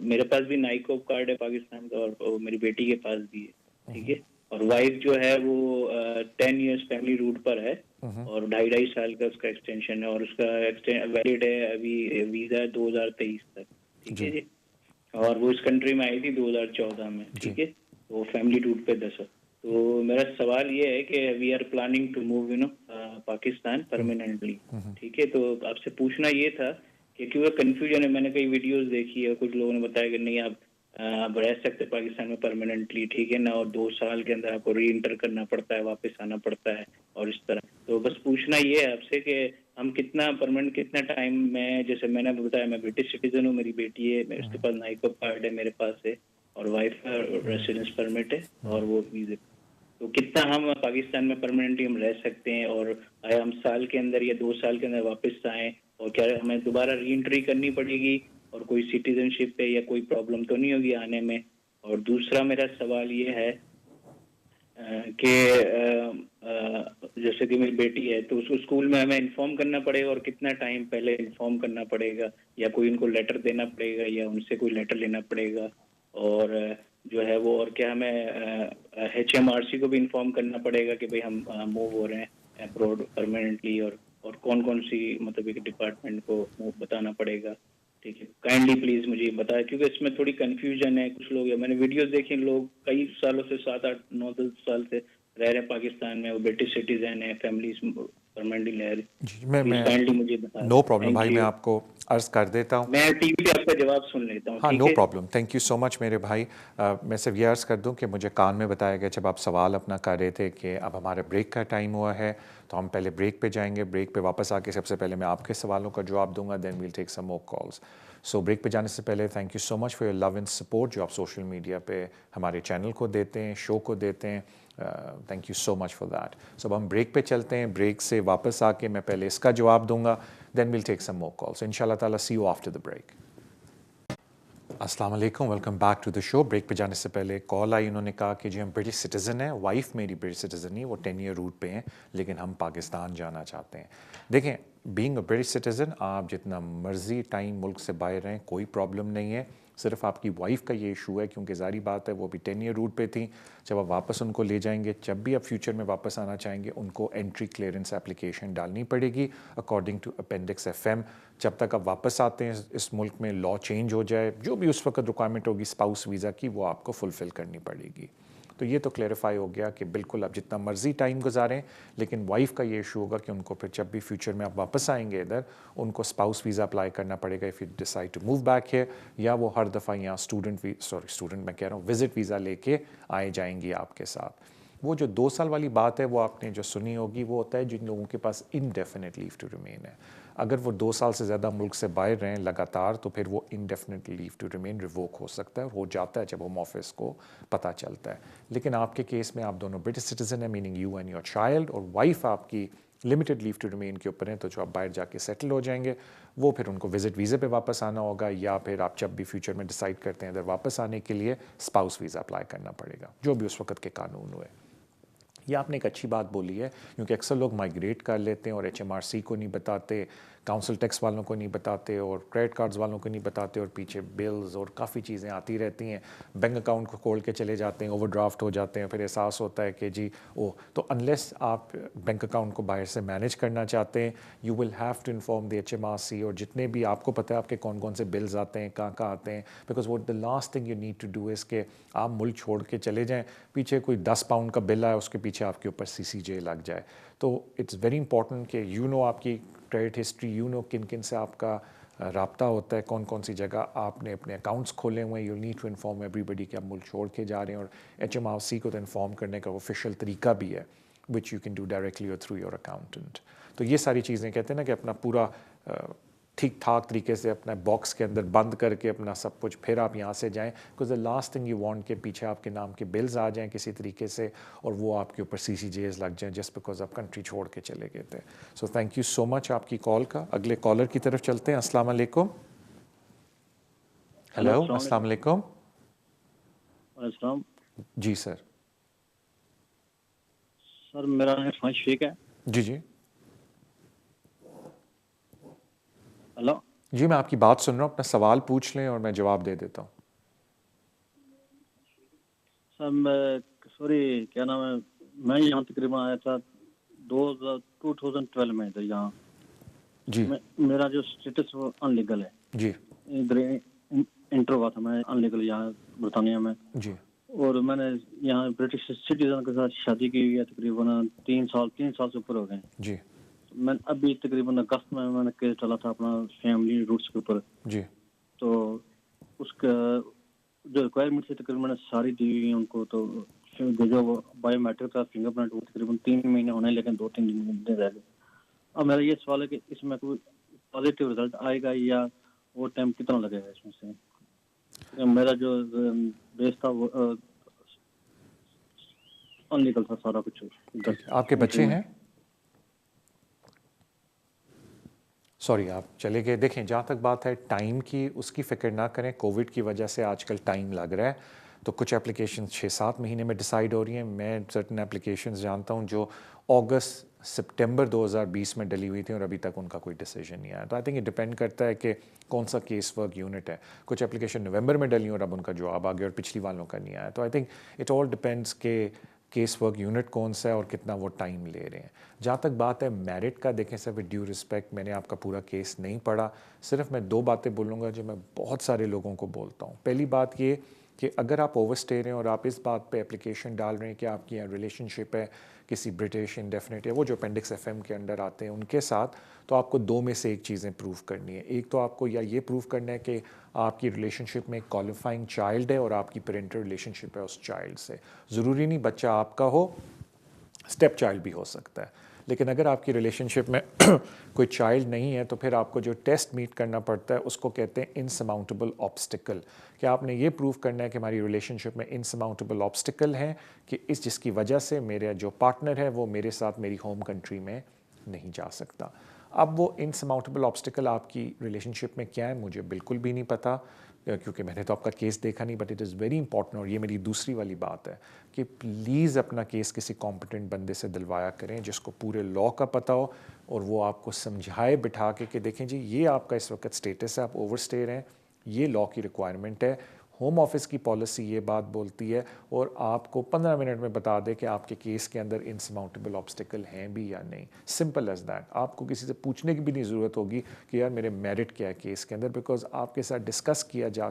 میرے پاس بھی نائکوب کارڈ ہے پاکستان کا, اور میری بیٹی کے پاس بھی ہے, ٹھیک ہے. اور وائف جو ہے وہ 10 ایئرس فیملی روٹ پر ہے اور 2.5 سال کا اس کا ایکسٹینشن ہے, اور اس کا ویلڈ ہے ابھی ویزا 2023 تک, ٹھیک ہے جی. اور وہ اس کنٹری میں آئی تھی 2014 میں, ٹھیک ہے. وہ فیملی روٹ پہ 10. تو میرا سوال یہ ہے کہ we are planning to move Pakistan permanently, ٹھیک ہے. تو آپ سے پوچھنا یہ تھا کہ کیونکہ کنفیوژن ہے, میں نے کئی ویڈیوز دیکھی ہے, کچھ لوگوں نے بتایا کہ نہیں آپ رہ سکتے پاکستان میں پرماننٹلی, ٹھیک ہے نا, اور 2 سال کے اندر آپ کو ری انٹر کرنا پڑتا ہے, واپس آنا پڑتا ہے اور اس طرح. تو بس پوچھنا یہ ہے آپ سے کہ ہم کتنا پرماننٹ کتنا ٹائم میں, جیسے میں نے بتایا میں برٹش سٹیزن ہوں, میری بیٹی ہے, اس کے پاس نائکوب کارڈ ہے میرے پاس ہے, اور وائف کا ریسیڈنس پرمٹ ہے اور وہ ویزے. تو کتنا ہم پاکستان میں پرماننٹلی ہم رہ سکتے ہیں, اور آیا ہم سال کے اندر یا 2 سال کے اندر واپس آئیں, اور کیا ہمیں دوبارہ ری انٹری کرنی پڑے گی, اور کوئی سٹیزن شپ پہ یا کوئی پرابلم تو نہیں ہوگی آنے میں. اور دوسرا میرا سوال یہ ہے کہ جیسے کہ میری بیٹی ہے تو اس کو اسکول میں ہمیں انفارم کرنا پڑے گا, اور کتنا ٹائم پہلے انفارم کرنا پڑے گا, یا کوئی ان کو لیٹر دینا پڑے گا, یا ان سے کوئی لیٹر لینا پڑے گا, اور جو ہے وہ, اور کیا ہمیں HMRC کو بھی انفارم کرنا پڑے گا کہ بھئی ہم موو ہو رہے ہیں ابروڈ پرماننٹلی, اور کون سی مطلب ایک ڈپارٹمنٹ کو بتانا پڑے گا, ٹھیک ہے. کائنڈلی پلیز مجھے بتائیں, کیونکہ اس میں تھوڑی کنفیوژن ہے. کچھ لوگ, میں نے ویڈیوز دیکھی, لوگ کئی سالوں سے 7-8-9-10 سال سے رہ رہے ہیں پاکستان میں, وہ برٹش سٹیزن ہیں, فیملیز پرماننٹلی رہ رہے. جی میں مجھے بتا نو پرابلم بھائی, میں آپ کو عرض کر دیتا ہوں, میں ٹی وی پہ آپ کا جواب سن لیتا ہوں. ہاں no problem, thank you so much میرے بھائی. میں صرف یہ عرض کر دوں کہ مجھے کان میں بتایا گیا جب آپ سوال اپنا کر رہے تھے کہ اب ہمارا بریک کا ٹائم ہوا ہے, تو ہم پہلے بریک پہ جائیں گے. بریک پہ واپس آ کے سب سے پہلے میں آپ کے سوالوں کا جواب دوں گا, then we'll take some more calls. So break پہ جانے سے پہلے thank you so much for your love and support جو آپ سوشل میڈیا پہ ہمارے چینل کو دیتے ہیں, شو کو دیتے ہیں. Thank you so much for that. So اب ہم بریک پہ چلتے ہیں. بریک سے واپس آ کے میں پہلے اس کا جواب دوں گا, then we'll take some more calls ان شاء اللہ تعالیٰ. See you after the break. السلام علیکم, welcome back to the show. Break پہ جانے سے پہلے کال آئی, انہوں نے کہا کہ جی ہم برٹش سٹیزن ہیں, وائف میری برٹش سٹیزن نہیں, وہ 10 ایئر روٹ پہ ہیں, لیکن ہم پاکستان جانا چاہتے ہیں. دیکھیں, بینگ اے برٹش سٹیزن آپ جتنا مرضی ٹائم ملک سے باہر رہیں کوئی پرابلم نہیں ہے. صرف آپ کی وائف کا یہ ایشو ہے, کیونکہ ظاہری بات ہے وہ بھی 10 ایئر روٹ پہ تھیں. جب آپ واپس ان کو لے جائیں گے, جب بھی آپ فیوچر میں واپس آنا چاہیں گے, ان کو انٹری کلیئرنس اپلیکیشن ڈالنی پڑے گی اکارڈنگ ٹو اپینڈکس FM. جب تک آپ واپس آتے ہیں اس ملک میں, لا چینج ہو جائے, جو بھی اس وقت ریکوائرمنٹ ہوگی اسپاؤس ویزا کی, وہ آپ کو فلفل کرنی پڑے گی. تو یہ تو کلیئرفائی ہو گیا کہ بالکل آپ جتنا مرضی ٹائم گزاریں, لیکن وائف کا یہ ایشو ہوگا کہ ان کو پھر جب بھی فیوچر میں آپ واپس آئیں گے ادھر, ان کو اسپاؤس ویزا اپلائی کرنا پڑے گا if you decide to move back ہے, یا وہ ہر دفعہ یہاں اسٹوڈنٹ میں کہہ رہا ہوں وزٹ ویزا لے کے آئے جائیں گی آپ کے ساتھ. وہ جو 2 سال والی بات ہے وہ آپ نے جو سنی ہوگی, وہ ہوتا ہے جن لوگوں کے پاس انڈیفینٹ لیو ٹو ریمین ہے. اگر وہ 2 سال سے زیادہ ملک سے باہر رہیں لگاتار, تو پھر وہ indefinite leave to remain revoke ہو سکتا ہے, اور ہو جاتا ہے جب ہوم آفس کو پتہ چلتا ہے. لیکن آپ کے کیس میں آپ دونوں برٹش سٹیزن ہیں, meaning you and your child, اور وائف آپ کی لمیٹڈ لیو ٹو ریمین کے اوپر ہیں, تو جو آپ باہر جا کے سیٹل ہو جائیں گے, وہ پھر ان کو وزٹ ویزے پہ واپس آنا ہوگا, یا پھر آپ جب بھی فیوچر میں ڈیسائڈ کرتے ہیں ادھر واپس آنے کے لیے, اسپاؤس ویزا اپلائی کرنا پڑے گا, جو بھی اس وقت کے قانون ہوئے. یہ آپ نے ایک اچھی بات بولی ہے, کیونکہ اکثر لوگ مائگریٹ کر لیتے ہیں اور HMRC کو نہیں بتاتے, کاؤنسل ٹیکس والوں کو نہیں بتاتے, اور کریڈٹ کارڈز والوں کو نہیں بتاتے, اور پیچھے بلز اور کافی چیزیں آتی رہتی ہیں. بینک اکاؤنٹ کو کھول کے چلے جاتے ہیں, اوور ڈرافٹ ہو جاتے ہیں, پھر احساس ہوتا ہے کہ جی تو انلیس آپ بینک اکاؤنٹ کو باہر سے مینیج کرنا چاہتے ہیں, you will have to inform the HMRC, اور جتنے بھی آپ کو پتہ ہے آپ کے کون کون سے بلز آتے ہیں, کہاں کہاں آتے ہیں, because what the last thing you need to do is کہ آپ ملک چھوڑ کے چلے جائیں, پیچھے کوئی 10 پاؤنڈ کا بل آئے, اس کے پیچھے آپ کے اوپر CCJ لگ جائے. تو اٹس ویری امپورٹنٹ کہ یو نو آپ کی کریڈٹ ہسٹری, یو نو کن کن سے آپ کا رابطہ ہوتا ہے, کون کون سی جگہ آپ نے اپنے اکاؤنٹس کھولے ہوئے ہیں. You need to inform everybody کہ آپ ملک چھوڑ کے جا رہے ہیں, اور HMRC کو تو انفارم کرنے کا آفیشیل طریقہ بھی ہے, which you can do directly اور تھرو یور اکاؤنٹنٹ. تو یہ ساری چیزیں کہتے ہیں نا کہ اپنا پورا ٹھیک ٹھاک طریقے سے اپنا باکس کے اندر بند کر کے اپنا سب کچھ, پھر آپ یہاں سے جائیں, because the last thing you want کہ پیچھے آپ کے نام کے بلز آ جائیں کسی طریقے سے, اور وہ آپ کے اوپر CCJs لگ جائیں جسٹ بیکاز آپ کنٹری چھوڑ کے چلے گئے تھے. So thank you so much آپ کی کال کا. اگلے کالر کی طرف چلتے ہیں. السلام علیکم. ہیلو, السلام علیکم. السلام. جی سر. سر میرا نام عرفان شیخ ہے. جی جی. ہلو. جی میں آپ کی بات سن رہا ہوں, اپنا سوال پوچھ لیں اور میں جواب دے دیتا ہوں. سر میں سوری کیا نام ہے, میں یہاں تقریباً آیا تھا 2012 میں ادھر یہاں. جی. میرا جو اسٹیٹس وہ ان لیگل ہے. جی. ادھر انٹر ہوا تھا میں ان لیگل یہاں برطانیہ میں. جی. اور میں نے یہاں برٹش سٹیزن کے ساتھ شادی کی ہوئی ہے, تقریباً 3 سال سے اوپر ہو گئے. جی. میں ابھی تقریباً اگست میں نے کیس ڈالا تھا اپنا فیملی روٹس کے اوپر. جی. تو اس کا جو ریکوائرمنٹ تھی تقریباً ساری دی ہوئی ان کو, تو جو بایو میٹرک تھا فنگر پرنٹ وہ تقریباً 3 مہینے ہونے, لیکن 2-3 دن رہ گئے. اب میرا یہ سوال ہے کہ اس میں کوئی پازیٹیو رزلٹ آئے گا یا وہ ٹائم کتنا لگے گا اس میں سے؟ میرا جو بیس تھا وہ انلیگل تھا سارا کچھ. آپ کے بچے ہیں؟ سوری آپ چلے گئے. دیکھیں جہاں تک بات ہے ٹائم کی, اس کی فکر نہ کریں. کووڈ کی وجہ سے آج کل ٹائم لگ رہا ہے, تو کچھ اپلیکیشنز 6-7 مہینے میں ڈیسائیڈ ہو رہی ہیں. میں سرٹن اپلیکیشنز جانتا ہوں جو اگست-سپٹمبر 2020 میں ڈلی ہوئی تھیں, اور ابھی تک ان کا کوئی ڈیسیجن نہیں آیا. تو آئی تھنک یہ ڈپینڈ کرتا ہے کہ کون سا کیس ورک یونٹ ہے. کچھ اپلیکیشن نومبر میں ڈلی اور اب ان کا جواب آ گیا, اور پچھلی والوں کا نہیں آیا. تو I think it all depends کہ کیس ورک یونٹ کون سا ہے اور کتنا وہ ٹائم لے رہے ہیں. جہاں تک بات ہے میرٹ کا, دیکھیں سر ود ڈیو رسپیکٹ, میں نے آپ کا پورا کیس نہیں پڑھا, صرف میں 2 باتیں بولوں گا جو میں بہت سارے لوگوں کو بولتا ہوں. پہلی بات یہ کہ اگر آپ اوور اسٹے ہیں اور آپ اس بات پہ اپلیکیشن ڈال رہے ہیں کہ آپ کی یہاں ریلیشن شپ ہے کسی برٹش انڈیفینٹ یا وہ جو اپینڈکس ایف ایم کے انڈر آتے ہیں ان کے ساتھ، تو آپ کو دو میں سے ایک چیزیں پروف کرنی ہے. ایک تو آپ کو یا یہ پروف کرنا ہے کہ آپ کی ریلیشن شپ میں ایک کوالیفائنگ چائلڈ ہے اور آپ کی پیرنٹل ریلیشن شپ ہے اس چائلڈ سے. ضروری نہیں بچہ آپ کا ہو، اسٹیپ چائلڈ بھی ہو سکتا ہے. لیکن اگر آپ کی ریلیشن شپ میں کوئی چائلڈ نہیں ہے تو پھر آپ کو جو ٹیسٹ میٹ کرنا پڑتا ہے اس کو کہتے ہیں انسماؤنٹیبل آبسٹیکل، کہ آپ نے یہ پروف کرنا ہے کہ ہماری ریلیشن شپ میں انسماؤنٹیبل آبسٹیکل ہیں کہ جس کی وجہ سے میرا جو پارٹنر ہے وہ میرے ساتھ میری ہوم کنٹری میں نہیں جا سکتا. اب وہ انسماؤنٹیبل آبسٹیکل آپ کی ریلیشن شپ میں کیا ہے مجھے بالکل بھی نہیں پتہ، کیونکہ میں نے تو آپ کا کیس دیکھا نہیں. But it is very important, اور یہ میری دوسری والی بات ہے کہ پلیز اپنا کیس کسی کمپیٹنٹ بندے سے دلوایا کریں جس کو پورے لاء کا پتہ ہو اور وہ آپ کو سمجھائے بٹھا کے کہ دیکھیں جی یہ آپ کا اس وقت اسٹیٹس ہے، آپ اوور اسٹے ہیں، یہ لاء کی ریکوائرمنٹ ہے، ہوم آفس کی پالیسی یہ بات بولتی ہے، اور آپ کو 15 منٹ میں بتا دے کہ آپ کے کیس کے اندر انسماؤنٹیبل آبسٹیکل ہیں بھی یا نہیں. Simple as that. آپ کو کسی سے پوچھنے کی بھی نہیں ضرورت ہوگی کہ یار میرے میرٹ کیا ہے کیس کے اندر، بیکاز آپ کے ساتھ ڈسکس کیا جا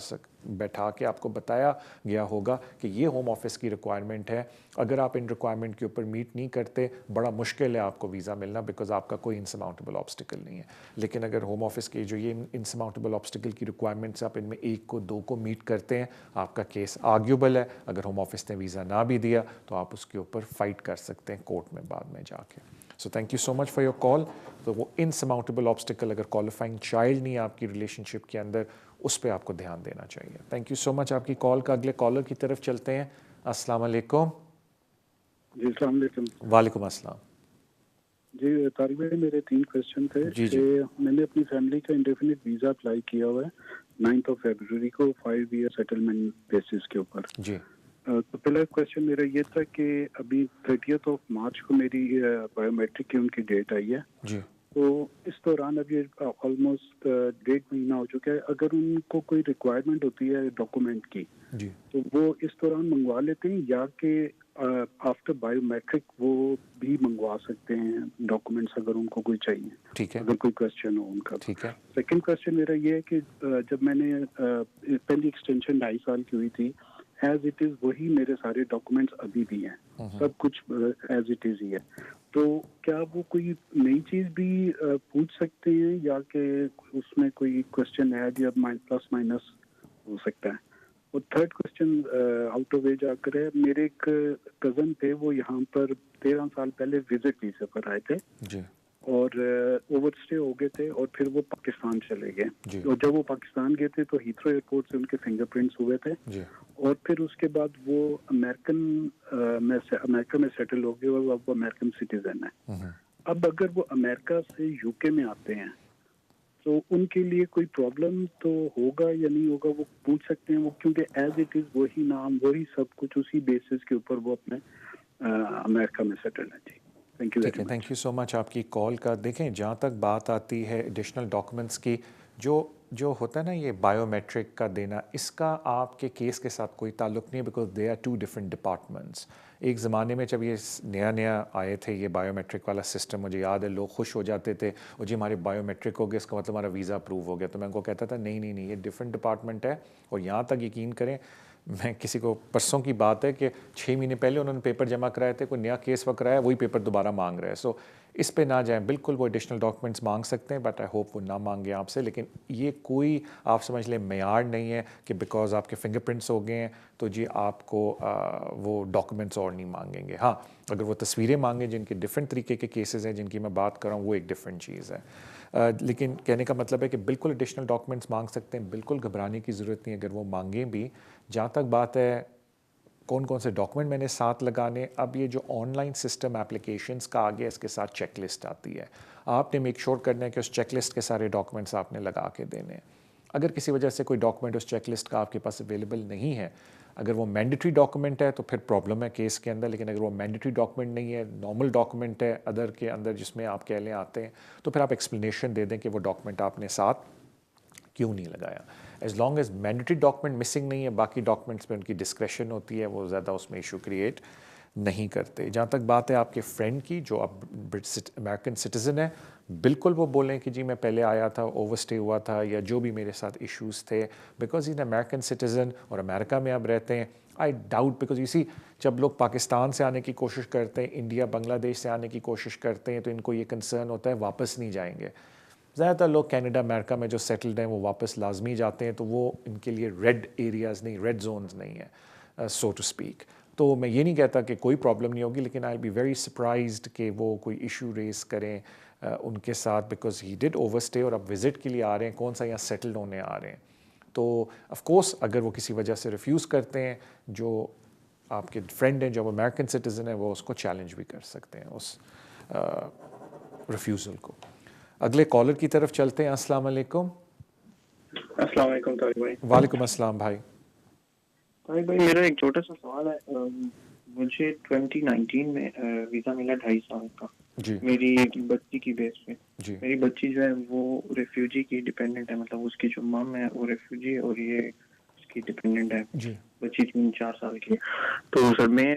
بیٹھا کے آپ کو بتایا گیا ہوگا کہ یہ ہوم آفس کی ریکوائرمنٹ ہے. اگر آپ ان ریکوائرمنٹ کے اوپر میٹ نہیں کرتے بڑا مشکل ہے آپ کو ویزا ملنا، بیکاز آپ کا کوئی انسماؤنٹیبل آبسٹیکل نہیں ہے. لیکن اگر ہوم آفس کے جو یہ انسماؤنٹیبل آبسٹیکل کی ریکوائرمنٹس آپ ان میں ایک کو دو کو میٹ کرتے ہیں، آپ کا کیس آرگیوبل ہے. اگر ہوم آفس نے ویزا نہ بھی دیا تو آپ اس کے اوپر فائٹ کر سکتے ہیں کورٹ میں بعد میں جا کے. So thank you so much for your call. تو وہ انسماؤنٹیبل آبسٹیکل اگر کوالیفائنگ چائلڈ نہیں ہے آپ کی ریلیشن شپ کے اندر، اس پہ آپ کو دھیان دینا چاہیے. تھینک یو سو مچ آپ کی کال کا. اگلے کالر کی طرف چلتے ہیں. السلام علیکم. جی السلام علیکم. وعلیکم السلام. جی طارق بھائی میرے 3 کوشچن تھے. جی میں نے اپنی فیملی کا انڈیفینٹ ویزا اپلائی کیا ہوا ہے 9 فیبروری کو 5 ایئر سیٹلمنٹ بیسس کے اوپر. جی تو پہلا کوشچن میرا یہ تھا کہ ابھی 30 مارچ کو میری بایو میٹرک کی ان کی ڈیٹ آئی ہے. جی. تو اس دوران ابھی آلموسٹ 1.5 مہینہ ہو چکا ہے. اگر ان کو کوئی ریکوائرمنٹ ہوتی ہے ڈاکومنٹ کی جی تو وہ اس دوران منگوا لیتے ہیں یا کہ آفٹر بایو میٹرک وہ بھی منگوا سکتے ہیں ڈاکومنٹس اگر ان کو کوئی چاہیے؟ ٹھیک ہے. اگر کوئی کوشچن ہو ان کا. ٹھیک ہے. سیکنڈ کوشچن میرا یہ ہے کہ جب میں نے پہلی ایکسٹینشن 2.5 سال کی ہوئی تھی، ایز اٹ از وہی میرے سارے ڈاکومنٹس ابھی بھی ہیں، سب کچھ ایز اٹ از ہی ہے. تو کیا وہ کوئی نئی چیز بھی پوچھ سکتے ہیں یا کہ اس میں کوئی کوشچن ایڈ یا پلس مائنس ہو سکتا ہے؟ اور third question out of age آ کر ہے، میرے ایک کزن تھے وہ یہاں پر 13 سال پہلے وزٹ ویزا پر آئے تھے جی اور اوور اسٹے ہو گئے تھے اور پھر وہ پاکستان چلے گئے. جی. اور جب وہ پاکستان گئے تھے تو ہیتھرو ایئرپورٹ سے ان کے فنگر پرنٹس ہوئے تھے. جی. اور پھر اس کے بعد وہ امریکہ میں سیٹل ہو گئے اور اب وہ امریکن سٹیزن ہے. اب اگر وہ امریکہ سے یو کے میں آتے ہیں تو ان کے لیے کوئی پرابلم تو ہوگا یا نہیں ہوگا؟ وہ پوچھ سکتے ہیں وہ، کیونکہ ایز اٹ از وہی نام وہی سب کچھ اسی بیسس کے اوپر وہ اپنے امریکہ میں سیٹل ہیں. جی thank you very much. Thank you so much آپ کی کال کا. دیکھیں جہاں تک بات آتی ہے ایڈیشنل ڈاکومنٹس کی، جو ہوتا ہے نا یہ بایو میٹرک کا دینا، اس کا آپ کے کیس کے ساتھ کوئی تعلق نہیں ہے، because they are 2 different departments. ایک زمانے میں جب یہ نیا آئے تھے یہ بایو میٹرک والا سسٹم، مجھے یاد ہے لوگ خوش ہو جاتے تھے، اور جی ہمارے بایو میٹرک ہو گیا اس کا مطلب ہمارا ویزا اپروو ہو گیا. تو میں ان کو کہتا تھا نہیں یہ ڈفرینٹ ڈپارٹمنٹ ہے. اور یہاں تک یقین کریں، میں کسی کو پرسوں کی بات ہے کہ 6 مہینے پہلے انہوں نے پیپر جمع کرائے تھے، کوئی نیا کیس وقت کرایا وہی پیپر دوبارہ مانگ رہے ہیں. سو اس پہ نہ جائیں. بالکل وہ ایڈیشنل ڈاکومنٹس مانگ سکتے ہیں، بٹ آئی ہوپ وہ نہ مانگیں آپ سے. لیکن یہ کوئی آپ سمجھ لیں معیار نہیں ہے کہ بیکاز آپ کے فنگر پرنٹس ہو گئے ہیں تو جی آپ کو وہ ڈاکومنٹس اور نہیں مانگیں گے. ہاں اگر وہ تصویریں مانگیں جن کے ڈفرینٹ طریقے کے کیسز ہیں جن کی میں بات کر رہا ہوں، وہ ایک ڈفرینٹ چیز ہے. لیکن کہنے کا مطلب ہے کہ بالکل ایڈیشنل ڈاکومنٹس مانگ سکتے ہیں، بالکل گھبرانے کی ضرورت نہیں اگر وہ مانگیں بھی. جہاں تک بات ہے کون سے ڈاکومنٹ میں نے ساتھ لگانے، اب یہ جو آن لائن سسٹم اپلیکیشنس کا آگے اس کے ساتھ چیک لسٹ آتی ہے. آپ نے میک شور کرنا ہے کہ اس چیک لسٹ کے سارے ڈاکومنٹس آپ نے لگا کے دینے ہیں. اگر کسی وجہ سے کوئی ڈاکومنٹ اس چیک لسٹ کا آپ کے پاس اویلیبل نہیں ہے، اگر وہ مینڈیٹری ڈاکومنٹ ہے تو پھر پرابلم ہے کیس کے اندر. لیکن اگر وہ مینڈیٹری ڈاکومنٹ نہیں ہے، نارمل ڈاکومنٹ ہے ادر کے اندر جس میں آپ کہہ لیں آتے ہیں، تو پھر آپ ایکسپلینیشن دے دیں کہ وہ ڈاکومنٹ آپ نے ساتھ کیوں نہیں لگایا. As long as mandatory document missing نہیں ہے، باقی ڈاکومنٹس میں ان کی ڈسکریشن ہوتی ہے، وہ زیادہ اس میں ایشو کریٹ نہیں کرتے. جہاں تک بات ہے آپ کے فرینڈ کی جو اب امریکن سٹیزن ہے، بالکل وہ بولیں کہ جی میں پہلے آیا تھا, اوور اسٹے ہوا تھا, یا جو بھی میرے ساتھ ایشوز تھے, بیکاز ان امریکن سٹیزن اور امریکہ میں اب رہتے ہیں. آئی ڈاؤٹ, بیکاز یو سی جب لوگ پاکستان سے آنے کی کوشش کرتے ہیں, انڈیا بنگلہ دیش سے آنے کی کوشش کرتے ہیں, تو ان کو یہ کنسرن ہوتا ہے واپس نہیں جائیں گے. زیادہ تر لوگ کینیڈا امریکہ میں جو سیٹلڈ ہیں وہ واپس لازمی جاتے ہیں, تو وہ ان کے لیے ریڈ ایریاز نہیں, ریڈ زونز نہیں ہیں سو ٹو اسپیک. تو میں یہ نہیں کہتا کہ کوئی پرابلم نہیں ہوگی, لیکن آئی بی ویری سرپرائزڈ کہ وہ کوئی ایشو ریز کریں ان کے ساتھ, بیکاز ہی ڈڈ اوور اسٹے اور اب وزٹ کے لیے آ رہے ہیں, کون سا یہاں سیٹلڈ ہونے آ رہے ہیں. تو آف کورس اگر وہ کسی وجہ سے ریفیوز کرتے ہیں, جو آپ کے فرینڈ ہیں جو امریکن سٹیزن ہیں, وہ اس کو چیلنج بھی کر سکتے ہیں اس ریفیوزل کو. اگلے کالر کی طرف چلتے ہیں. السلام علیکم. السلام علیکم طارق بھائی. وعلیکم السلام بھائی. طارق بھائی میرا ایک چھوٹا سا سوال ہے. مجھے 2019 میں ویزا ملا 2.5 سال کا جی میری بچی کی بیس پہ. جی میری بچی جو ہے وہ ریفیوجی کی ڈیپینڈنٹ ہے, مطلب اس کی جو مم ہے وہ ریفیوجی اور یہ اس کی ڈیپینڈنٹ ہے. جی بچی 3-4 سال کی. تو سر میں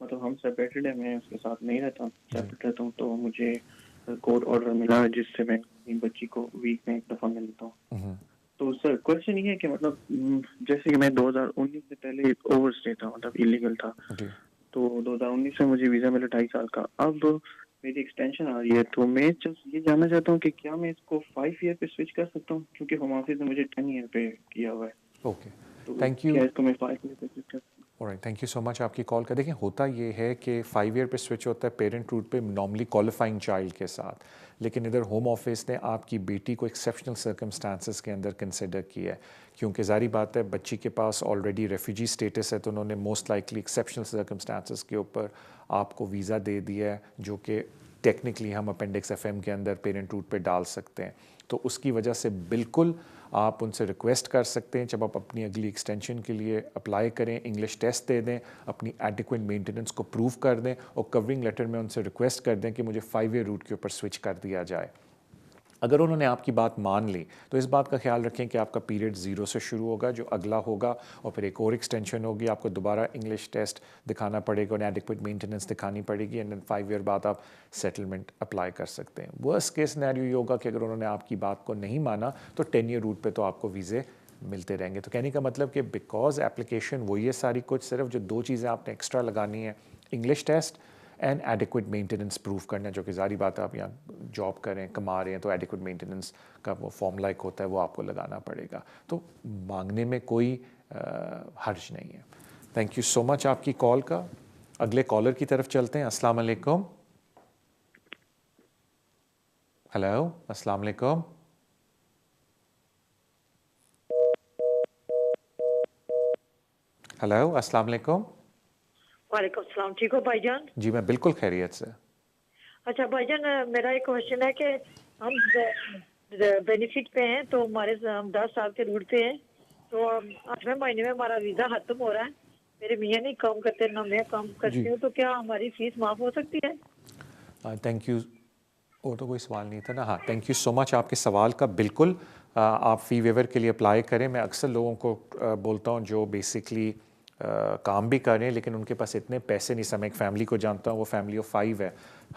مطلب ہم سیپریٹڈ ہیں, میں اس کے ساتھ نہیں رہتا ہوں, سیپریٹ رہتا ہوں. تو مجھے کورٹ آرڈر ملا ہے جس سے میں اپنی بچی کو ویک میں ایک دفعہ ملتا ہوں. تو سر کوشچن یہ ہے کہ مطلب جیسے کہ میں 2019 سے پہلے اوور اسٹے تھا, مطلب ایلیگل تھا. تو 2019 میں مجھے ویزا ملا 2.5 سال کا. اب میری ایکسٹینشن آ رہی ہے, تو میں یہ جاننا چاہتا ہوں کہ کیا میں اس کو 5 ایئر پہ سوئچ کر سکتا ہوں, کیونکہ ہوم آفس نے مجھے 10 ایئر پہ کیا ہوا ہے. Okay thank you. کیا اس کو میں 5 ایئر پہ سوئچ کر سکتا ہوں؟ تھینک یو سو مچ آپ کی کال کا. دیکھیں ہوتا یہ ہے کہ 5 ایئر پہ سوئچ ہوتا ہے پیرنٹ روٹ پہ نارملی کوالیفائنگ چائلڈ کے ساتھ, لیکن ادھر ہوم آفس نے آپ کی بیٹی کو ایکسیپشنل سرکمسٹانسز کے اندر کنسیڈر کیا ہے, کیونکہ ظاہری بات ہے بچی کے پاس آلریڈی ریفیوجی اسٹیٹس ہے, تو انہوں نے موسٹ لائکلی ایکسیپشنل سرکمسٹانسز کے اوپر آپ کو ویزا دے دیا ہے, جو کہ ٹیکنیکلی ہم اپینڈکس ایف ایم کے اندر پیرنٹ روٹ پہ ڈال سکتے ہیں. تو اس کی وجہ سے بالکل آپ ان سے ریکویسٹ کر سکتے ہیں جب آپ اپنی اگلی ایکسٹینشن کے لیے اپلائی کریں, انگلش ٹیسٹ دے دیں, اپنی ایڈیکویٹ مینٹیننس کو پروف کر دیں, اور کورنگ لیٹر میں ان سے ریکویسٹ کر دیں کہ مجھے 5 ایئر روٹ کے اوپر سوئچ کر دیا جائے. اگر انہوں نے آپ کی بات مان لی تو اس بات کا خیال رکھیں کہ آپ کا پیریڈ 0 سے شروع ہوگا, جو اگلا ہوگا, اور پھر ایک اور ایکسٹینشن ہوگی, آپ کو دوبارہ انگلش ٹیسٹ دکھانا پڑے گا اور ایڈیکویٹ مینٹیننس دکھانی پڑے گی, اینڈ 5 ایئر بعد آپ سیٹلمنٹ اپلائی کر سکتے ہیں. ورسٹ کیس سینیریو یہ ہوگا کہ اگر انہوں نے آپ کی بات کو نہیں مانا تو 10 ایئر روٹ پہ تو آپ کو ویزے ملتے رہیں گے. تو کہنے کا مطلب کہ بیکاز ایپلیکیشن وہی ہے ساری کچھ, صرف جو 2 چیزیں آپ نے ایکسٹرا لگانی ہیں, English test and adequate maintenance proof کرنا, جو کہ ظاہری بات ہے آپ یہاں جاب کریں کما رہے ہیں تو ایڈیکویٹ مینٹیننس کا وہ فارمولا ایک ہوتا ہے, وہ آپ کو لگانا پڑے گا. تو مانگنے میں کوئی حرج نہیں ہے. تھینک یو سو مچ آپ کی کال کا. اگلے کالر کی طرف چلتے ہیں. السلام علیکم. ہیلو السلام علیکم. ہیلو السلام علیکم. وعلیکم السلام. ٹھیک ہو بھائی جان؟ جی میں بالکل خیریت سے. اچھا بھائی جان, میرا ایک کوشچن ہے کہ ہم بینیفٹ پہ ہیں, تو ہمارے ہم 10 سال کے روٹ پہ ہیں, تو 8ویں مہینے میں ہمارا ویزا ختم ہو رہا ہے. میرے میاں نہیں کام کرتے, نہ میں کام کرتی ہوں, تو کیا ہماری فیس معاف ہو سکتی ہے؟ Thank you. وہ تو کوئی سوال نہیں تھا نا. ہاں تھینک یو سو مچ آپ کے سوال کا. بالکل آپ فی ویور کے لیے اپلائی کریں. میں اکثر لوگوں کو بولتا ہوں جو بیسکلی کام بھی کر رہے ہیں لیکن ان کے پاس اتنے پیسے نہیں. میں ایک فیملی کو جانتا ہوں, وہ فیملی آف 5 ہے,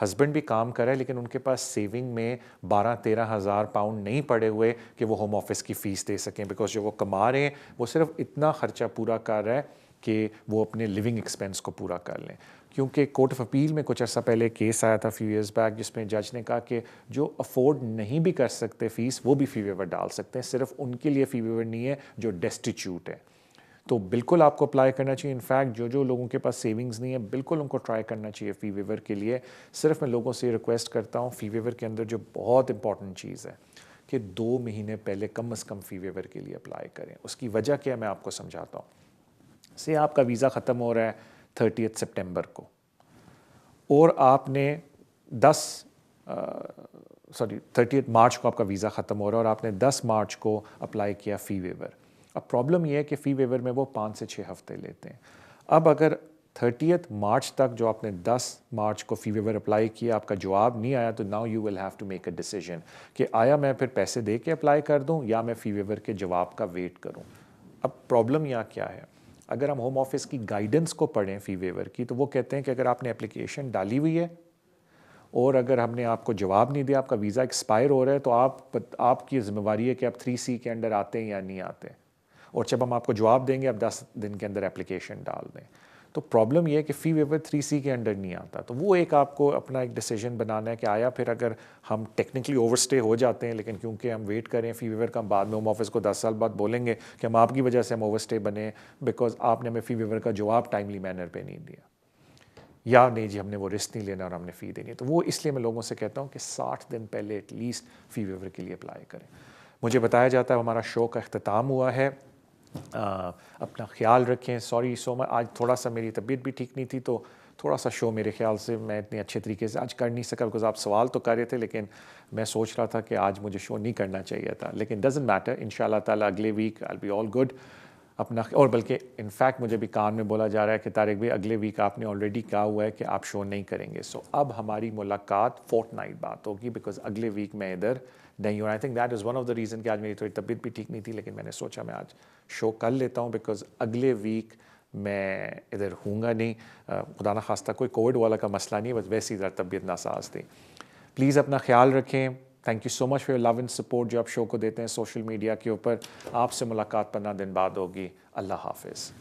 ہسبینڈ بھی کام کر رہا ہے لیکن ان کے پاس سیونگ میں 12-13 ہزار پاؤنڈ نہیں پڑے ہوئے کہ وہ ہوم آفس کی فیس دے سکیں, بیکاز جو وہ کما رہے ہیں وہ صرف اتنا خرچہ پورا کر رہا ہے کہ وہ اپنے لیونگ ایکسپینس کو پورا کر لیں. کیونکہ کورٹ آف اپیل میں کچھ عرصہ پہلے کیس آیا تھا فیو ایئرز بیک, جس میں جج نے کہا کہ جو افورڈ نہیں بھی کر سکتے فیس, وہ بھی فی ویور ڈال سکتے ہیں, صرف ان کے لیے فی ویور نہیں ہے جو ڈیسٹیچیوٹ ہے. تو بالکل آپ کو اپلائی کرنا چاہیے. انفیکٹ جو لوگوں کے پاس سیونگز نہیں ہے بالکل ان کو ٹرائی کرنا چاہیے فی ویور کے لیے. صرف میں لوگوں سے ریکویسٹ کرتا ہوں, فی ویور کے اندر جو بہت امپورٹنٹ چیز ہے کہ 2 مہینے پہلے کم از کم فی ویور کے لیے اپلائی کریں. اس کی وجہ کیا ہے میں آپ کو سمجھاتا ہوں. سے آپ کا ویزا ختم ہو رہا ہے 30 سپٹمبر کو, اور آپ نے 30 مارچ کو آپ کا ویزا ختم ہو رہا ہے, اور آپ نے 10 مارچ کو اپلائی کیا فی ویور. اب پرابلم یہ ہے کہ فی ویور میں وہ 5 سے 6 ہفتے لیتے ہیں. اب اگر 30 مارچ تک جو آپ نے 10 مارچ کو فی ویور اپلائی کیا آپ کا جواب نہیں آیا, تو now you will have to make a decision کہ آیا میں پھر پیسے دے کے اپلائی کر دوں یا میں فی ویور کے جواب کا ویٹ کروں. اب پرابلم یہاں کیا ہے, اگر ہم ہوم آفس کی گائیڈنس کو پڑھیں فی ویور کی, تو وہ کہتے ہیں کہ اگر آپ نے اپلیکیشن ڈالی ہوئی ہے اور اگر ہم نے آپ کو جواب نہیں دیا, آپ کا ویزا ایکسپائر ہو رہا ہے, تو آپ کی ذمہ داری ہے کہ آپ 3C کے انڈر آتے ہیں یا نہیں آتے, اور جب ہم آپ کو جواب دیں گے آپ 10 دن کے اندر اپلیکیشن ڈال دیں. تو پرابلم یہ ہے کہ فی ویور 3C کے انڈر نہیں آتا. تو وہ ایک آپ کو اپنا ایک ڈیسیجن بنانا ہے کہ آیا پھر اگر ہم ٹیکنیکلی اوور اسٹے ہو جاتے ہیں, لیکن کیونکہ ہم ویٹ کریں فی ویور کا, ہم بعد میں ہوم آفس کو 10 سال بعد بولیں گے کہ ہم آپ کی وجہ سے ہم اوور اسٹے بنے بیکاز آپ نے ہمیں فی ویور کا جواب ٹائملی مینر پہ نہیں دیا, یا نہیں جی ہم نے وہ رسک نہیں لینا اور ہم نے فی دینی. تو وہ اس لیے میں لوگوں سے کہتا ہوں کہ 60 دن پہلے ایٹ لیسٹ فی ویور کے لیے اپلائی کریں. مجھے بتایا جاتا ہے ہمارا شو کا اختتام ہوا ہے. اپنا خیال رکھیں. سوری سو مچ, آج تھوڑا سا میری طبیعت بھی ٹھیک نہیں تھی, تو تھوڑا سا شو میرے خیال سے میں اتنے اچھے طریقے سے آج کر نہیں سکا, بیکاز آپ سوال تو کر رہے تھے, لیکن میں سوچ رہا تھا کہ آج مجھے شو نہیں کرنا چاہیے تھا. لیکن ڈزنٹ میٹر, ان شاء اللہ تعالیٰ اگلے week I be all good. اپنا اور بلکہ انفیکٹ مجھے بھی کان میں بولا جا رہا ہے کہ طارق بھائی اگلے ویک آپ نے آلریڈی کہا ہوا ہے کہ آپ شو نہیں کریں گے. سو اب ہماری ملاقات فورٹ نائٹ بات ہوگی, بیکاز اگلے ویک میں ادھر نہیں ہوں. I think that is one of the reason کہ آج میری تھوڑی طبیعت بھی ٹھیک نہیں تھی, لیکن میں نے سوچا میں آج شو کر لیتا ہوں, بیکاز اگلے ویک میں ادھر ہوں گا نہیں. خدا نہ خواستہ کوئی کووڈ والا کا مسئلہ نہیں, بس ویسی ذرا طبیعت ناساز تھی. پلیز اپنا خیال رکھیں. Thank you so much for your love and support جو آپ شو کو دیتے ہیں سوشل میڈیا کے اوپر. آپ سے ملاقات 15 دن بعد ہوگی. اللہ حافظ.